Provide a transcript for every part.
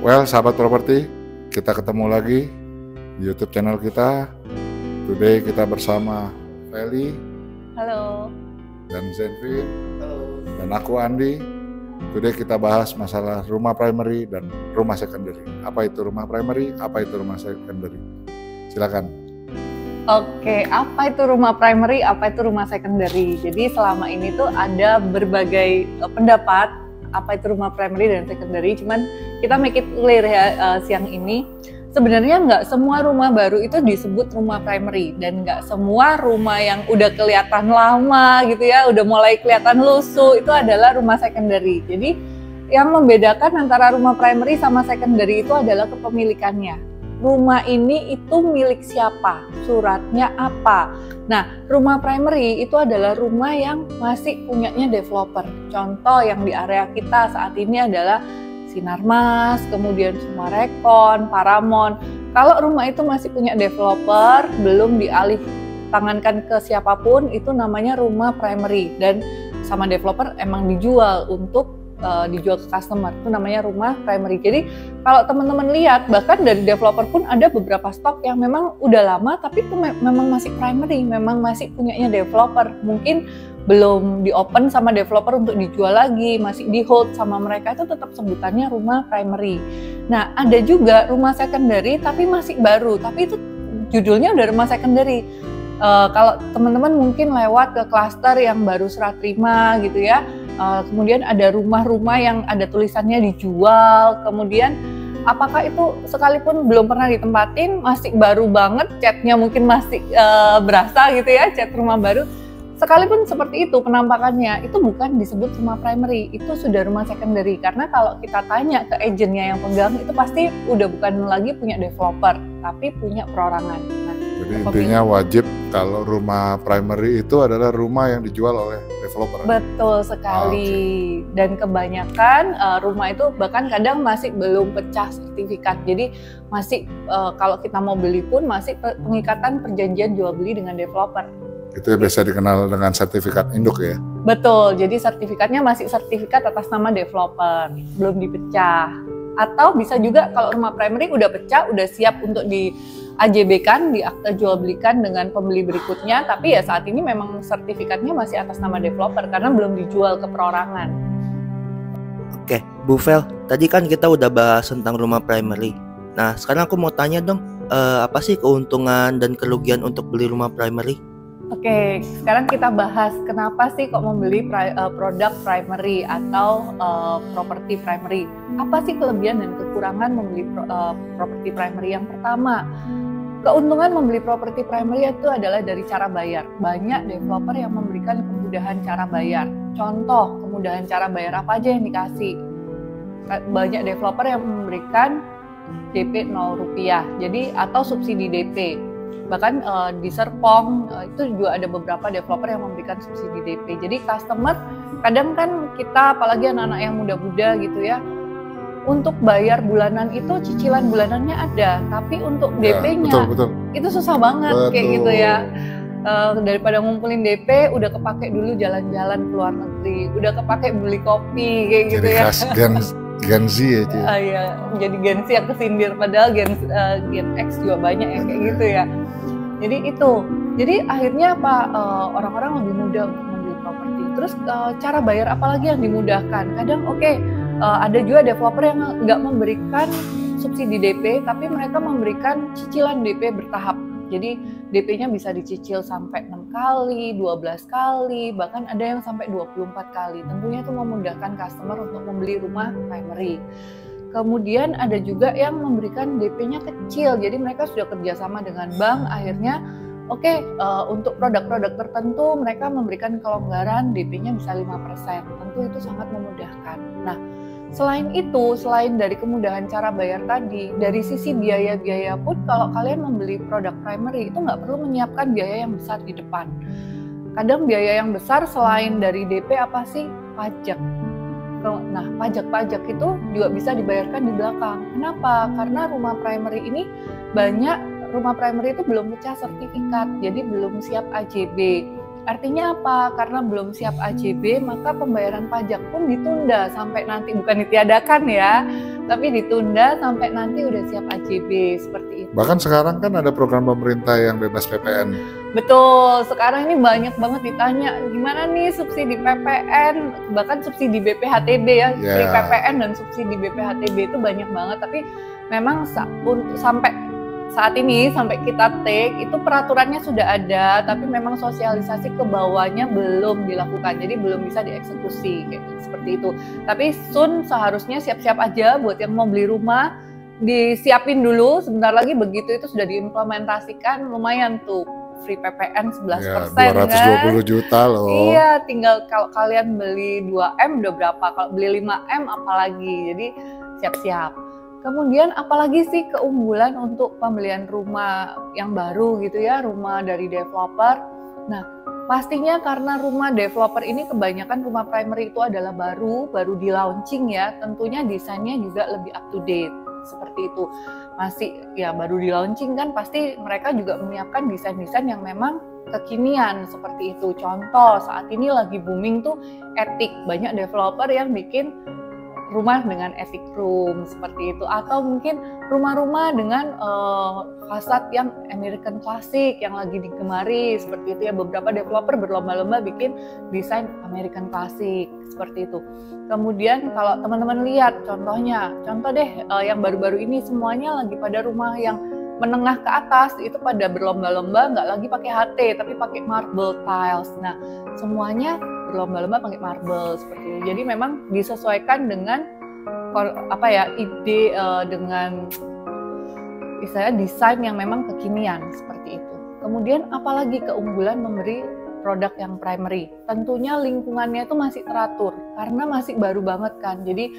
Well, sahabat properti, kita ketemu lagi di YouTube channel kita. Today kita bersama Feli. Halo. Dan Zenvin. Halo. Dan aku Andi. Today kita bahas masalah rumah primary dan rumah secondary. Apa itu rumah primary? Apa itu rumah secondary? Silakan. Oke, apa itu rumah primary? Apa itu rumah secondary? Jadi selama ini tuh ada berbagai pendapat apa itu rumah primary dan secondary, cuman kita make it clear ya siang ini, sebenarnya nggak semua rumah baru itu disebut rumah primary, dan nggak semua rumah yang udah kelihatan lama gitu ya, udah mulai kelihatan lusuh itu adalah rumah secondary. Jadi yang membedakan antara rumah primary sama secondary itu adalah kepemilikannya. Rumah ini itu milik siapa, suratnya apa. Nah, rumah primary itu adalah rumah yang masih punyanya developer. Contoh yang di area kita saat ini adalah Sinarmas, kemudian Sumarekon, Paramount. Kalau rumah itu masih punya developer, belum dialih tangankan ke siapapun, itu namanya rumah primary. Dan sama developer emang dijual untuk dijual ke customer, itu namanya rumah primary. Jadi kalau teman-teman lihat, bahkan dari developer pun ada beberapa stok yang memang udah lama tapi itu memang masih primary, memang masih punyanya developer, mungkin belum di open sama developer untuk dijual lagi, masih di hold sama mereka, itu tetap sebutannya rumah primary. Nah, ada juga rumah secondary tapi masih baru, tapi itu judulnya udah rumah secondary. Kalau teman-teman mungkin lewat ke klaster yang baru serah terima gitu ya, kemudian ada rumah-rumah yang ada tulisannya dijual, kemudian apakah itu sekalipun belum pernah ditempatin, masih baru banget, catnya mungkin masih berasa gitu ya, cat rumah baru, sekalipun seperti itu penampakannya, itu bukan disebut rumah primary, itu sudah rumah secondary. Karena kalau kita tanya ke agennya yang pegang, itu pasti udah bukan lagi punya developer, tapi punya perorangan. Nah, jadi intinya wajib kalau rumah primary itu adalah rumah yang dijual oleh developer. Betul sekali. Dan kebanyakan rumah itu bahkan kadang masih belum pecah sertifikat. Jadi masih kalau kita mau beli pun masih pengikatan perjanjian jual beli dengan developer. Itu biasa dikenal dengan sertifikat induk ya? Betul, jadi sertifikatnya masih sertifikat atas nama developer, belum dipecah. Atau bisa juga kalau rumah primary udah pecah, udah siap untuk di AJB-kan, di akta jual belikan dengan pembeli berikutnya, tapi ya saat ini memang sertifikatnya masih atas nama developer karena belum dijual ke perorangan. Oke, Bu Fel, tadi kan kita udah bahas tentang rumah primary. Nah, sekarang aku mau tanya dong, apa sih keuntungan dan kerugian untuk beli rumah primary? Oke, sekarang kita bahas kenapa sih kok membeli produk primary atau properti primary. Apa sih kelebihan dan kekurangan membeli properti primary? Yang pertama, keuntungan membeli properti primary itu adalah dari cara bayar. Banyak developer yang memberikan kemudahan cara bayar. Contoh, kemudahan cara bayar apa aja yang dikasih? Banyak developer yang memberikan DP 0 rupiah, jadi atau subsidi DP. Bahkan di Serpong itu juga ada beberapa developer yang memberikan subsidi DP. Jadi customer, kadang kan kita apalagi anak-anak yang muda-muda gitu ya, untuk bayar bulanan itu cicilan bulanannya ada, tapi untuk DP-nya itu susah banget. Kayak gitu ya. Daripada ngumpulin DP, udah kepake dulu jalan-jalan ke luar negeri, udah kepake beli kopi kayak gitu ya. Gen Z ya Ci. Iya, jadi Gen Z yang kesindir, padahal Gen X juga banyak yang kayak gitu ya. Jadi itu, jadi akhirnya apa, orang-orang lebih mudah untuk membeli properti. Terus cara bayar apalagi yang dimudahkan? Kadang ada juga developer yang nggak memberikan subsidi DP, tapi mereka memberikan cicilan DP bertahap. Jadi DP-nya bisa dicicil sampai 6 kali, 12 kali, bahkan ada yang sampai 24 kali. Tentunya itu memudahkan customer untuk membeli rumah primary. Kemudian ada juga yang memberikan DP-nya kecil, jadi mereka sudah kerjasama dengan bank, akhirnya untuk produk-produk tertentu mereka memberikan kelonggaran, DP-nya bisa 5%, tentu itu sangat memudahkan. Nah, selain itu, selain dari kemudahan cara bayar tadi, dari sisi biaya-biaya pun kalau kalian membeli produk primary itu nggak perlu menyiapkan biaya yang besar di depan. Kadang biaya yang besar selain dari DP apa sih? Pajak. Nah, pajak-pajak itu juga bisa dibayarkan di belakang. Kenapa? Karena rumah primary ini banyak rumah primary itu belum pecah sertifikat, jadi belum siap AJB. Artinya apa? Karena belum siap AJB, maka pembayaran pajak pun ditunda sampai nanti, bukan ditiadakan ya, tapi ditunda sampai nanti udah siap AJB seperti itu. Bahkan sekarang kan ada program pemerintah yang bebas PPN. Betul, sekarang ini banyak banget ditanya gimana nih subsidi PPN, bahkan subsidi BPHTB ya, Yeah. PPN dan subsidi BPHTB itu banyak banget, tapi memang sampai saat ini, sampai kita take, itu peraturannya sudah ada, tapi memang sosialisasi ke bawahnya belum dilakukan, jadi belum bisa dieksekusi, kayak seperti itu. Tapi soon seharusnya siap-siap aja buat yang mau beli rumah, disiapin dulu, sebentar lagi begitu itu sudah diimplementasikan, lumayan tuh, free PPN 11% Ya, 220 juta loh. Iya, tinggal kalau kalian beli 2M udah berapa, kalau beli 5M apalagi, jadi siap-siap. Kemudian apalagi sih keunggulan untuk pembelian rumah yang baru gitu ya, rumah dari developer. Nah, pastinya karena rumah developer ini kebanyakan rumah primary itu adalah baru di launching ya, tentunya desainnya juga lebih up to date seperti itu. Masih ya baru di launching kan pasti mereka juga menyiapkan desain-desain yang memang kekinian seperti itu. Contoh saat ini lagi booming tuh attic, banyak developer yang bikin rumah dengan attic room seperti itu, atau mungkin rumah-rumah dengan fasad yang American Classic yang lagi digemari seperti itu ya. Beberapa developer berlomba-lomba bikin desain American Classic seperti itu. Kemudian kalau teman-teman lihat contoh deh yang baru-baru ini semuanya lagi pada rumah yang menengah ke atas itu pada berlomba-lomba nggak lagi pakai HT tapi pakai marble tiles. Nah, semuanya berlomba-lomba pakai marble seperti itu. Jadi memang disesuaikan dengan ide dengan istilahnya desain yang memang kekinian seperti itu. Kemudian apalagi keunggulan memberi produk yang primary, tentunya lingkungannya itu masih teratur karena masih baru banget kan. Jadi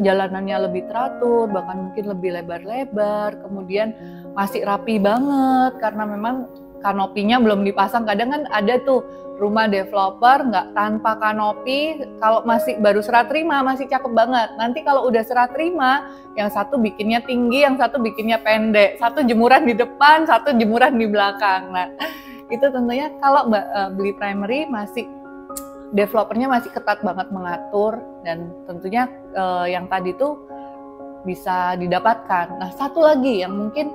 jalanannya lebih teratur, bahkan mungkin lebih lebar-lebar, kemudian masih rapi banget karena memang kanopinya belum dipasang. Kadang kan ada tuh rumah developer nggak tanpa kanopi, kalau masih baru serah terima masih cakep banget. Nanti kalau udah serah terima, yang satu bikinnya tinggi, yang satu bikinnya pendek, satu jemuran di depan, satu jemuran di belakang. Nah, itu tentunya kalau beli primary masih developernya masih ketat banget mengatur, dan tentunya yang tadi tuh bisa didapatkan. Nah, satu lagi yang mungkin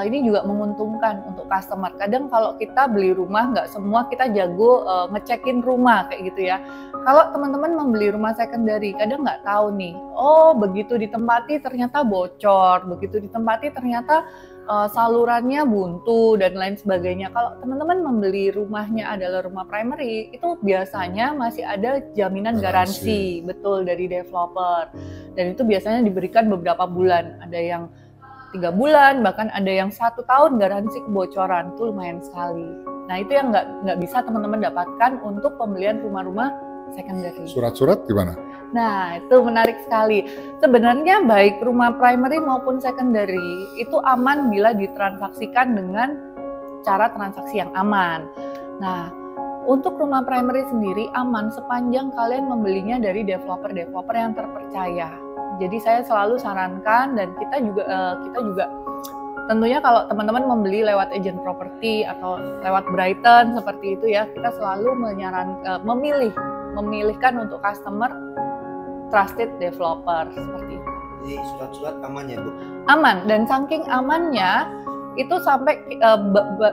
ini juga menguntungkan untuk customer. Kadang kalau kita beli rumah nggak semua kita jago ngecekin rumah kayak gitu ya. Kalau teman-teman membeli rumah secondary, kadang nggak tahu nih, oh begitu ditempati ternyata bocor, begitu ditempati ternyata salurannya buntu dan lain sebagainya. Kalau teman-teman membeli rumahnya adalah rumah primary, itu biasanya masih ada jaminan garansi betul dari developer, dan itu biasanya diberikan beberapa bulan. Ada yang 3 bulan, bahkan ada yang 1 tahun garansi kebocoran. Itu lumayan sekali. Nah, itu yang nggak bisa teman-teman dapatkan untuk pembelian rumah-rumah secondary. Surat-surat gimana? Nah, itu menarik sekali. Sebenarnya baik rumah primary maupun secondary itu aman bila ditransaksikan dengan cara transaksi yang aman. Nah, untuk rumah primary sendiri aman sepanjang kalian membelinya dari developer-developer yang terpercaya. Jadi saya selalu sarankan, dan kita juga tentunya kalau teman-teman membeli lewat agent property atau lewat Brighton seperti itu ya, kita selalu memilihkan untuk customer trusted developer seperti itu. Jadi surat-surat aman ya, Bu? Aman, dan saking amannya itu sampai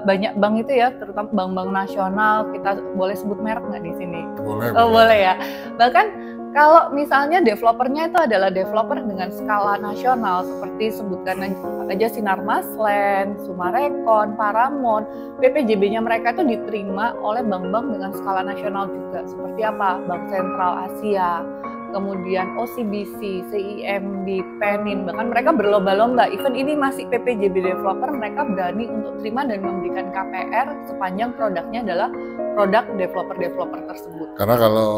banyak bank itu ya, terutama bank-bank nasional, kita boleh sebut merek nggak di sini? Boleh. Boleh ya. Bahkan kalau misalnya developernya itu adalah developer dengan skala nasional, seperti sebutkan aja Sinarmas Land, Sumarekon, Paramount, PPJB-nya mereka itu diterima oleh bank-bank dengan skala nasional juga. Seperti apa? Bank Sentral Asia, kemudian OCBC, CIMB, Penin, bahkan mereka berlomba-lomba. Even ini masih PPJB developer, mereka berani untuk terima dan memberikan KPR sepanjang produknya adalah produk developer-developer tersebut. Karena kalau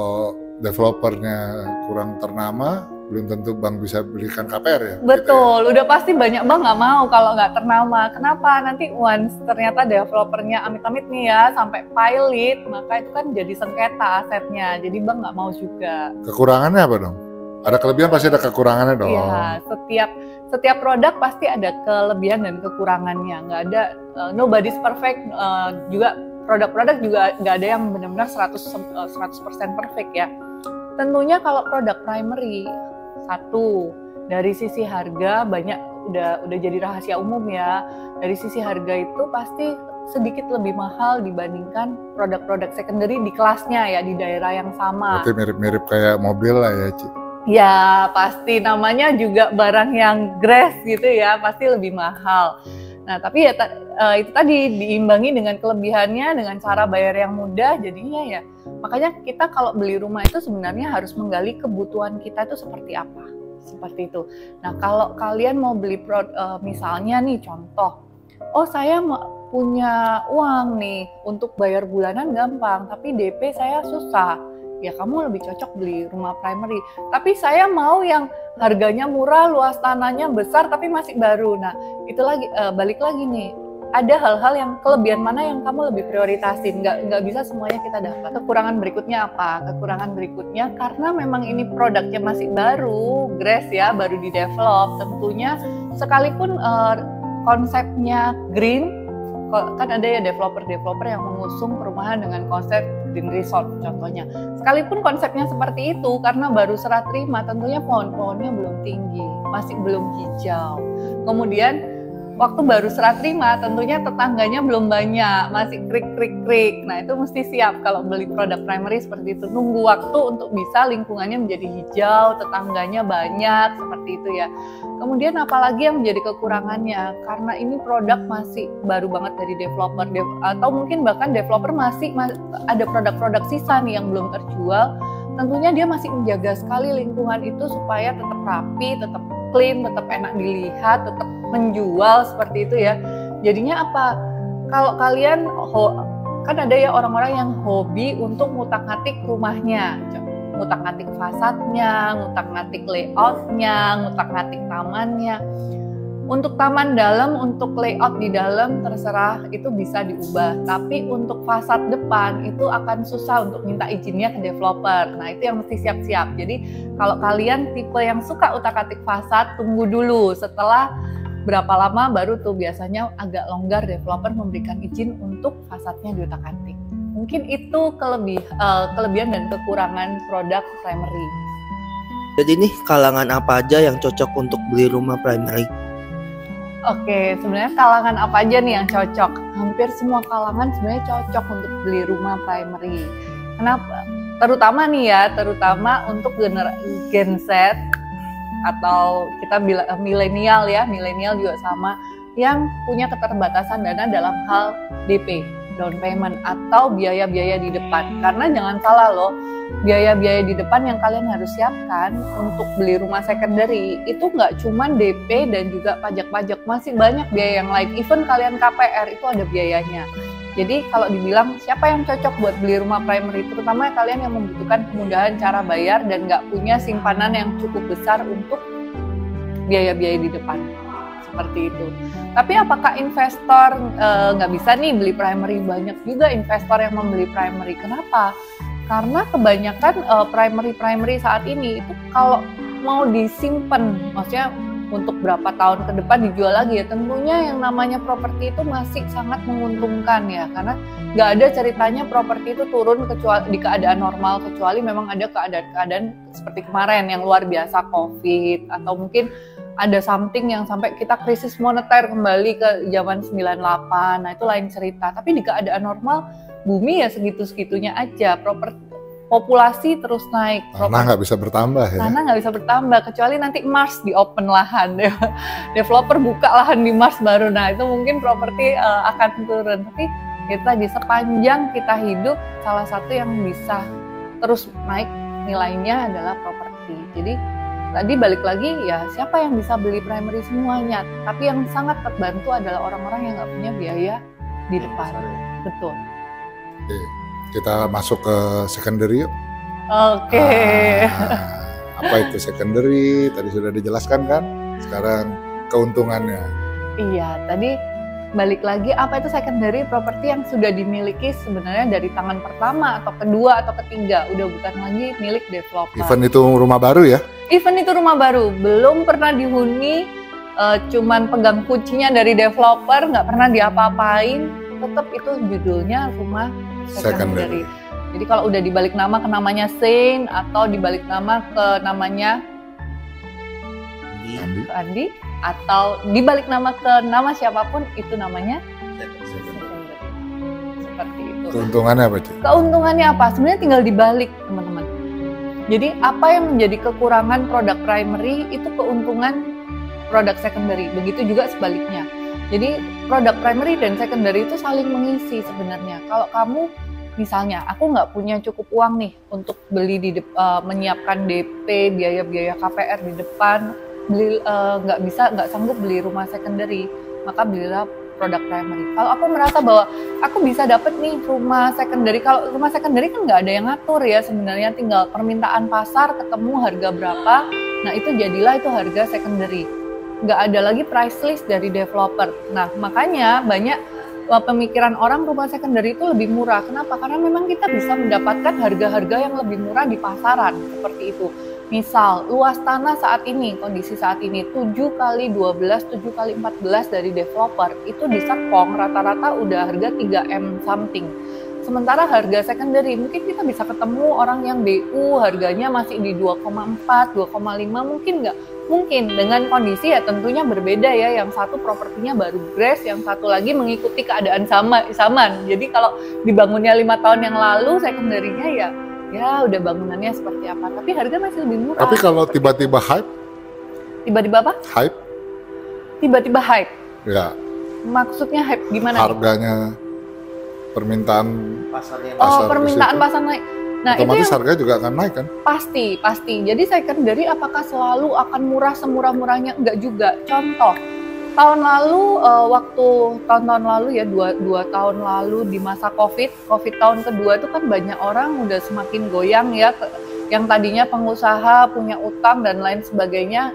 developernya kurang ternama, belum tentu bank bisa belikan KPR ya? Betul, gitu ya? udah pasti banyak bank nggak mau kalau nggak ternama. Kenapa? Nanti once ternyata developernya amit-amit nih ya, sampai pilot, maka itu kan jadi sengketa asetnya. Jadi bank nggak mau juga. Kekurangannya apa dong? Ada kelebihan pasti ada kekurangannya dong. Iya, setiap produk pasti ada kelebihan dan kekurangannya. Nggak ada, nobody's perfect. Juga produk-produk juga nggak ada yang benar-benar 100% perfect ya. Tentunya kalau produk primary, satu, Dari sisi harga banyak udah jadi rahasia umum ya. Dari sisi harga itu pasti sedikit lebih mahal dibandingkan produk-produk secondary di kelasnya ya, di daerah yang sama. Berarti mirip-mirip kayak mobil lah ya, Ci. Ya pasti, namanya juga barang yang grass gitu ya, pasti lebih mahal. Nah tapi ya itu tadi diimbangi dengan kelebihannya, dengan cara bayar yang mudah, jadinya ya makanya kita kalau beli rumah itu sebenarnya harus menggali kebutuhan kita itu seperti apa, seperti itu. Nah kalau kalian mau beli misalnya nih contoh, oh saya punya uang nih untuk bayar bulanan gampang, tapi DP saya susah. Ya kamu lebih cocok beli rumah primary. Tapi saya mau yang harganya murah, luas tanahnya besar tapi masih baru. Nah itu lagi balik lagi nih, ada hal-hal yang kelebihan mana yang kamu lebih prioritasin. Nggak bisa semuanya kita dapat. Kekurangan berikutnya apa? Kekurangan berikutnya karena memang ini produknya masih baru, grass ya, baru di develop. Tentunya sekalipun konsepnya green, kan ada ya developer yang mengusung perumahan dengan konsep green resort contohnya. Sekalipun konsepnya seperti itu, karena baru serah terima, tentunya pohon-pohonnya belum tinggi, masih belum hijau. Kemudian waktu baru serah terima, tentunya tetangganya belum banyak, masih krik. Nah itu mesti siap kalau beli produk primary seperti itu. Nunggu waktu untuk bisa lingkungannya menjadi hijau, tetangganya banyak, seperti itu ya. Kemudian apalagi yang menjadi kekurangannya, karena ini produk masih baru banget dari developer, atau mungkin bahkan developer masih ada produk-produk sisa nih yang belum terjual, tentunya dia masih menjaga sekali lingkungan itu supaya tetap rapi, tetap clean, tetap enak dilihat, tetap menjual seperti itu ya. Jadinya apa? Kalau kalian kan ada ya orang-orang yang hobi untuk ngutak-ngatik rumahnya, ngutak-ngatik fasadnya, ngutak-ngatik layoutnya, ngutak-ngatik tamannya. Untuk taman dalam, untuk layout di dalam terserah, itu bisa diubah. Tapi untuk fasad depan itu akan susah untuk minta izinnya ke developer. Nah itu yang mesti siap-siap. Jadi kalau kalian tipe yang suka utak-atik fasad, tunggu dulu. Setelah berapa lama baru tuh biasanya agak longgar developer memberikan izin untuk fasadnya diutak-atik. Mungkin itu kelebihan dan kekurangan produk primary. Jadi nih kalangan apa aja yang cocok untuk beli rumah primary? Oke, sebenarnya kalangan apa aja nih yang cocok? Hampir semua kalangan sebenarnya cocok untuk beli rumah primary. Kenapa? Terutama untuk Gen Z atau kita bilang milenial ya, milenial juga sama, yang punya keterbatasan dana dalam hal DP, down payment, atau biaya-biaya di depan. Karena jangan salah loh, biaya-biaya di depan yang kalian harus siapkan untuk beli rumah secondary itu nggak cuma DP dan juga pajak-pajak, masih banyak biaya yang lain. Even kalian KPR itu ada biayanya. Jadi kalau dibilang siapa yang cocok buat beli rumah primary, terutama kalian yang membutuhkan kemudahan cara bayar dan nggak punya simpanan yang cukup besar untuk biaya-biaya di depan. Seperti itu. Tapi apakah investor nggak bisa nih beli primary? Banyak juga investor yang membeli primary. Kenapa? Karena kebanyakan primary saat ini itu kalau mau disimpan, maksudnya untuk berapa tahun ke depan dijual lagi ya, tentunya yang namanya properti itu masih sangat menguntungkan ya, karena nggak ada ceritanya properti itu turun kecuali di keadaan normal, kecuali memang ada keadaan seperti kemarin yang luar biasa COVID, atau mungkin ada something yang sampai kita krisis moneter kembali ke zaman 98, nah itu lain cerita. Tapi di keadaan normal bumi ya segitu-segitunya aja, populasi terus naik. Tanah nggak bisa bertambah ya? Tanah nggak bisa bertambah, kecuali nanti Mars di open lahan. Developer buka lahan di Mars baru, nah itu mungkin properti akan turun. Tapi kita di sepanjang kita hidup, salah satu yang bisa terus naik nilainya adalah properti. Jadi tadi balik lagi ya, siapa yang bisa beli primary? Semuanya. Tapi yang sangat terbantu adalah orang-orang yang nggak punya biaya di depan. Betul. Oke. Kita masuk ke secondary yuk. Oke. Apa itu secondary? Tadi sudah dijelaskan kan? Sekarang keuntungannya. Iya, tadi balik lagi, apa itu secondary? Properti yang sudah dimiliki sebenarnya dari tangan pertama atau kedua atau ketiga, udah bukan lagi milik developer. Even itu rumah baru ya? Even itu rumah baru, belum pernah dihuni, cuman pegang kuncinya dari developer, nggak pernah diapa-apain, tetap itu judulnya rumah secondary. Jadi kalau udah dibalik nama ke namanya Saint, atau dibalik nama ke namanya Andi. ke Andi, atau dibalik nama ke nama siapapun itu namanya secondary. Seperti itu. Keuntungannya apa, Cik? Keuntungannya apa? Sebenarnya tinggal dibalik, teman-teman. Jadi apa yang menjadi kekurangan produk primary itu keuntungan produk secondary. Begitu juga sebaliknya. Jadi produk primary dan secondary itu saling mengisi sebenarnya. Kalau kamu misalnya, aku nggak punya cukup uang nih untuk beli menyiapkan DP, biaya-biaya KPR di depan, nggak sanggup beli rumah secondary, maka belilah produk primary. Kalau aku merasa bahwa aku bisa dapat nih rumah secondary, kalau rumah secondary kan nggak ada yang ngatur ya sebenarnya, tinggal permintaan pasar ketemu harga berapa, nah itu jadilah itu harga secondary. Nggak ada lagi price list dari developer. Nah makanya banyak pemikiran orang rumah secondary itu lebih murah. Kenapa? Karena memang kita bisa mendapatkan harga-harga yang lebih murah di pasaran, seperti itu. Misal, luas tanah saat ini, kondisi saat ini 7 kali 12, 7 kali 14 dari developer, itu di Serpong rata-rata udah harga 3M something. Sementara harga secondary, mungkin kita bisa ketemu orang yang BU harganya masih di 2,4, 2,5, mungkin nggak? Mungkin, dengan kondisi ya tentunya berbeda ya, yang satu propertinya baru grace, yang satu lagi mengikuti keadaan zaman. Jadi kalau dibangunnya 5 tahun yang lalu, secondary-nya ya udah bangunannya seperti apa, tapi harga masih lebih murah. Tapi kalau tiba-tiba hype? Tiba-tiba apa? Hype? Tiba-tiba hype? Ya. Maksudnya hype gimana? Harganya, permintaan Pasarnya. Permintaan pasar naik. Nah, otomatis itu harga juga akan naik kan? Pasti. Jadi secondary apakah selalu akan murah semurah-murahnya? Enggak juga. Contoh, tahun lalu ya, dua tahun lalu di masa COVID tahun kedua itu kan banyak orang udah semakin goyang ya, yang tadinya pengusaha punya utang dan lain sebagainya,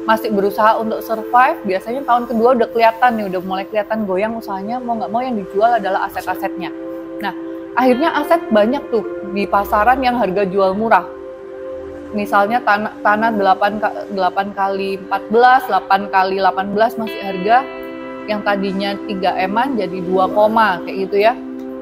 masih berusaha untuk survive, biasanya tahun kedua udah kelihatan nih, udah mulai kelihatan goyang usahanya, mau nggak mau yang dijual adalah aset-asetnya. Nah, akhirnya aset banyak tuh di pasaran yang harga jual murah. Misalnya tanah 8 kali 14, 8 kali 18 masih harga yang tadinya 3M-an jadi 2, kayak gitu ya.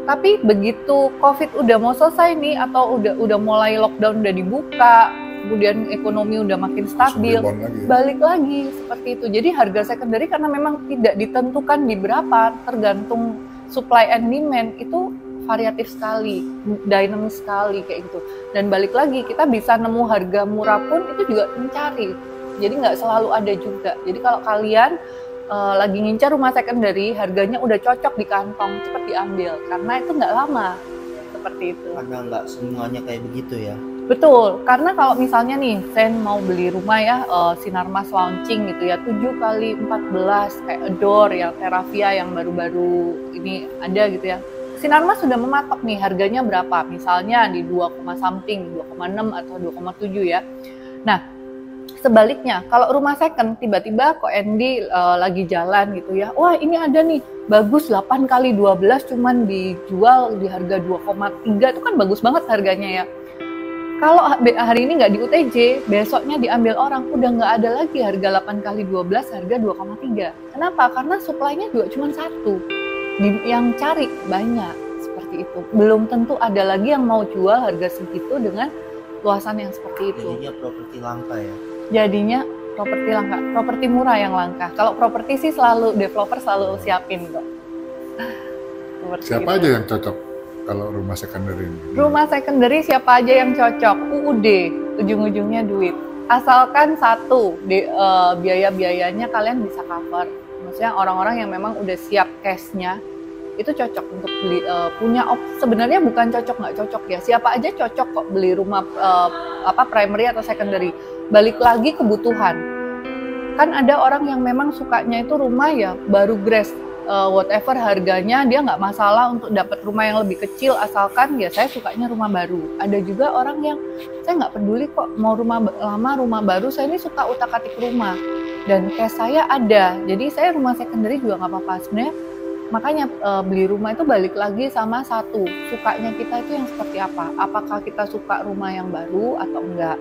Tapi begitu COVID udah mau selesai nih, atau udah mulai lockdown, udah dibuka, kemudian ekonomi udah makin stabil, balik lagi seperti itu. Jadi harga secondary karena memang tidak ditentukan di berapa, tergantung supply and demand, itu variatif sekali, dinamis sekali kayak gitu. Dan balik lagi, kita bisa nemu harga murah pun itu juga mencari. Jadi nggak selalu ada juga. Jadi kalau kalian lagi ngincar rumah secondary, harganya udah cocok di kantong, cepet diambil. Karena itu nggak lama, seperti itu. Karena nggak semuanya kayak begitu ya. Betul, karena kalau misalnya nih, saya mau beli rumah ya, Sinarmas launching gitu ya, 7 kali 14, kayak Adore, yang Terravia yang baru-baru ini ada gitu ya. Sinarmas sudah mematok nih harganya berapa, misalnya di 2,6 atau 2,7 ya. Nah, sebaliknya kalau rumah second tiba-tiba kok Andy lagi jalan gitu ya, wah ini ada nih bagus 8 kali 12 cuman dijual di harga 2,3, itu kan bagus banget harganya ya. Kalau hari ini nggak di UTJ, besoknya diambil orang, udah nggak ada lagi harga 8 kali 12, harga 2,3. Kenapa? Karena supply-nya juga cuma satu. Yang cari banyak, seperti itu. Belum tentu ada lagi yang mau jual harga segitu dengan luasan yang seperti itu. Jadinya properti langka ya? Jadinya properti langka, properti murah yang langka. Kalau properti sih selalu, developer selalu siapin kok. Siapa aja yang cocok kalau rumah secondary ini? Rumah secondary siapa aja yang cocok? UUD, ujung-ujungnya duit. Asalkan satu, biaya-biayanya kalian bisa cover. Maksudnya orang-orang yang memang udah siap cash-nya, itu cocok untuk beli, sebenarnya bukan cocok nggak cocok ya, siapa aja cocok kok beli rumah primary atau secondary. Balik lagi kebutuhan. Kan ada orang yang memang sukanya itu rumah ya baru grace, whatever harganya dia nggak masalah untuk dapat rumah yang lebih kecil, asalkan ya saya sukanya rumah baru. Ada juga orang yang saya nggak peduli kok mau rumah lama, rumah baru, saya ini suka utak-atik rumah dan cash saya ada, jadi saya rumah secondary juga nggak apa-apa sebenarnya. Makanya beli rumah itu balik lagi sama satu, sukanya kita itu yang seperti apa, apakah kita suka rumah yang baru atau enggak.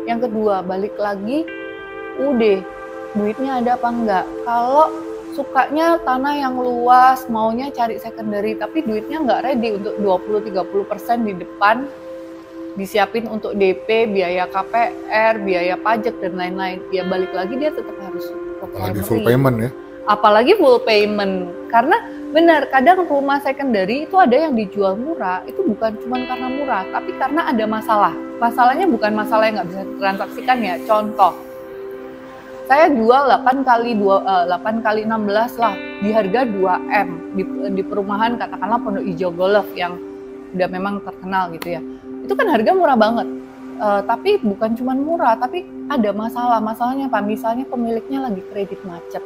Yang kedua, balik lagi duitnya ada apa enggak. Kalau sukanya tanah yang luas, maunya cari secondary, tapi duitnya nggak ready untuk 20-30% di depan, disiapin untuk DP, biaya KPR, biaya pajak dan lain-lain. Ya balik lagi dia tetap harus ke Apalagi primary. full payment ya. Apalagi full payment. Karena benar, kadang rumah secondary itu ada yang dijual murah, itu bukan cuma karena murah, tapi karena ada masalah. Masalahnya bukan masalah yang nggak bisa ditransaksikan ya. Contoh, saya jual 8 kali 16 lah di harga 2M di perumahan katakanlah Pondok Hijau Golf yang udah memang terkenal gitu ya. Itu kan harga murah banget. Tapi bukan cuma murah, tapi ada masalah. Masalahnya apa? Misalnya pemiliknya lagi kredit macet.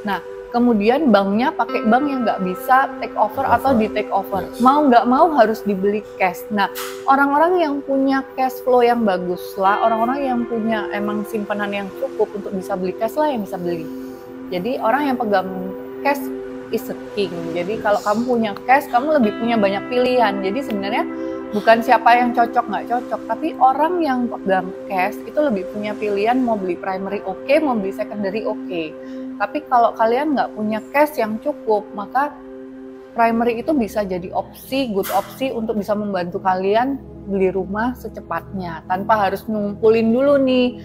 Nah, kemudian banknya pakai bank yang nggak bisa take over atau di take over. Yes. Mau nggak mau harus dibeli cash. Nah, orang-orang yang punya cash flow yang bagus lah, orang-orang yang punya emang simpanan yang cukup untuk bisa beli cash lah yang bisa beli. Jadi orang yang pegang cash is a king. Jadi kalau kamu punya cash, kamu lebih punya banyak pilihan. Jadi sebenarnya bukan siapa yang cocok nggak cocok, tapi orang yang pegang cash itu lebih punya pilihan mau beli primary oke, mau beli secondary oke. Tapi kalau kalian nggak punya cash yang cukup, maka primary itu bisa jadi good opsi untuk bisa membantu kalian beli rumah secepatnya tanpa harus ngumpulin dulu nih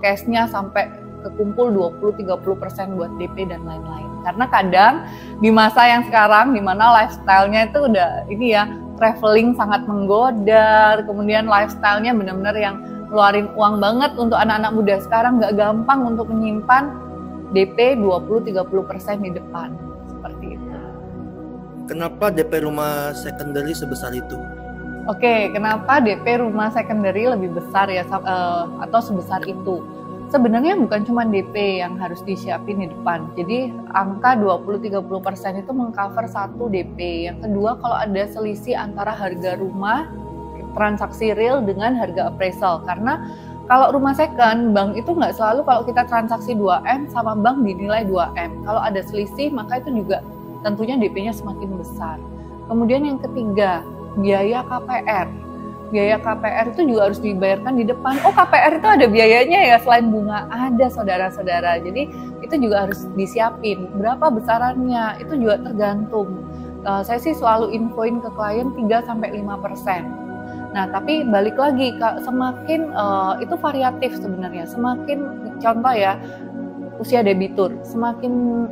cashnya sampai kekumpul 20-30% buat DP dan lain-lain. Karena kadang di masa yang sekarang di mana lifestyle-nya itu udah ini ya, traveling sangat menggoda, kemudian lifestyle-nya benar-benar yang ngeluarin uang banget untuk anak-anak muda sekarang, nggak gampang untuk menyimpan DP 20-30% di depan, seperti itu. Kenapa DP rumah secondary sebesar itu? Oke, kenapa DP rumah secondary lebih besar ya atau sebesar itu? Sebenarnya bukan cuma DP yang harus disiapin di depan. Jadi angka 20-30% itu mengcover satu DP. Yang kedua, kalau ada selisih antara harga rumah transaksi real dengan harga appraisal. Karena kalau rumah second, bank itu nggak selalu kalau kita transaksi 2M sama bank dinilai 2M. Kalau ada selisih, maka itu juga tentunya DP-nya semakin besar. Kemudian yang ketiga, biaya KPR. Biaya KPR itu juga harus dibayarkan di depan. Oh, KPR itu ada biayanya ya selain bunga? Ada, saudara-saudara. Jadi itu juga harus disiapin. Berapa besarannya? Itu juga tergantung. Saya sih selalu infoin ke klien 3-5%. Nah, tapi balik lagi, semakin itu variatif sebenarnya. Semakin, contoh ya, usia debitur. Semakin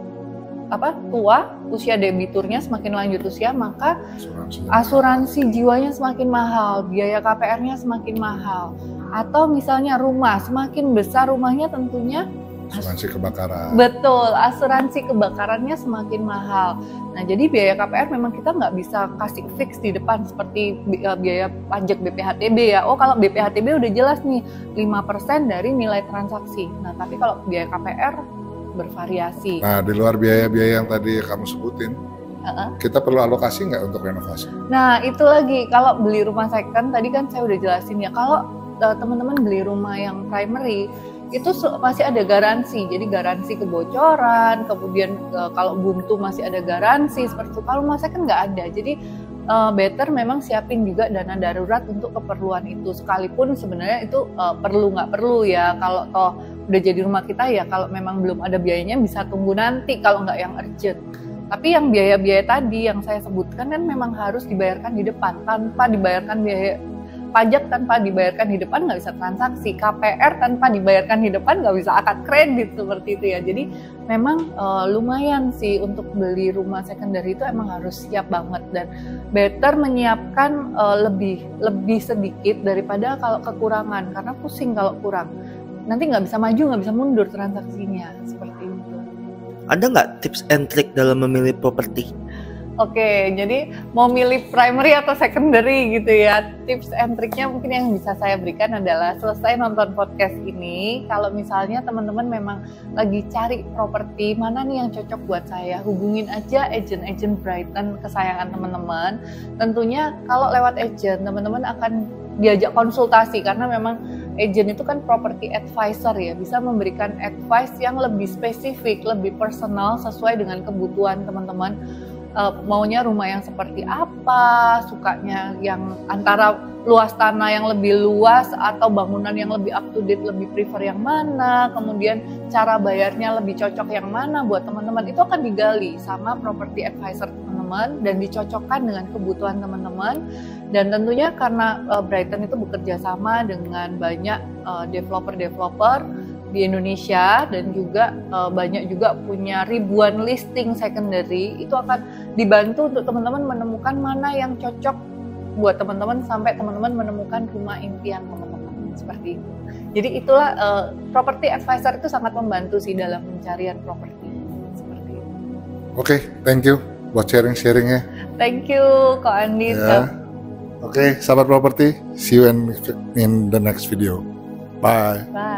tua, usia debiturnya semakin lanjut usia, maka asuransi jiwanya semakin mahal, biaya KPR-nya semakin mahal. Atau misalnya rumah, semakin besar rumahnya tentunya asuransi kebakaran. Betul, asuransi kebakarannya semakin mahal. Nah, jadi biaya KPR memang kita nggak bisa kasih fix di depan seperti biaya pajak BPHTB ya. Oh, kalau BPHTB udah jelas nih 5% dari nilai transaksi. Nah, tapi kalau biaya KPR bervariasi. Nah, di luar biaya-biaya yang tadi kamu sebutin, kita perlu alokasi nggak untuk renovasi? Nah, itu lagi, kalau beli rumah second, tadi kan saya udah jelasin ya, kalau teman-teman beli rumah yang primary, itu masih ada garansi, jadi garansi kebocoran, kemudian kalau buntu masih ada garansi, seperti itu. Kalau rumah second nggak ada, jadi better memang siapin juga dana darurat untuk keperluan itu, sekalipun sebenarnya itu perlu nggak perlu ya, kalau toh udah jadi rumah kita ya, kalau memang belum ada biayanya bisa tunggu nanti kalau nggak yang urgent. Tapi yang biaya-biaya tadi yang saya sebutkan kan memang harus dibayarkan di depan. Tanpa dibayarkan biaya pajak, tanpa dibayarkan di depan nggak bisa transaksi. KPR tanpa dibayarkan di depan nggak bisa akad kredit, seperti itu ya. Jadi memang lumayan sih untuk beli rumah secondary itu emang harus siap banget, dan better menyiapkan lebih sedikit daripada kalau kekurangan, karena pusing kalau kurang. Nanti nggak bisa maju, nggak bisa mundur transaksinya, seperti itu. Ada nggak tips and trick dalam memilih properti? Oke, jadi mau milih primary atau secondary gitu ya, tips and triknya mungkin yang bisa saya berikan adalah selesai nonton podcast ini, kalau misalnya teman-teman memang lagi cari properti, mana nih yang cocok buat saya, hubungin aja agent Brighton kesayangan teman-teman. Tentunya kalau lewat agent, teman-teman akan diajak konsultasi, karena memang agent itu kan property advisor ya, bisa memberikan advice yang lebih spesifik, lebih personal sesuai dengan kebutuhan teman-teman. Maunya rumah yang seperti apa, sukanya yang antara luas tanah yang lebih luas atau bangunan yang lebih up to date, lebih prefer yang mana, kemudian cara bayarnya lebih cocok yang mana buat teman-teman, itu akan digali sama property advisor teman-teman. teman-teman dan dicocokkan dengan kebutuhan teman-teman. Dan tentunya karena Brighton itu bekerja sama dengan banyak developer-developer di Indonesia dan juga banyak juga punya ribuan listing secondary, itu akan dibantu untuk teman-teman menemukan mana yang cocok buat teman-teman sampai teman-teman menemukan rumah impian teman-teman seperti itu. Jadi itulah property advisor itu sangat membantu sih dalam pencarian properti seperti itu. Oke, thank you buat sharing-sharingnya. Thank you Kak Andi. Ya. Oke, sahabat properti, see you in the next video. Bye. Bye.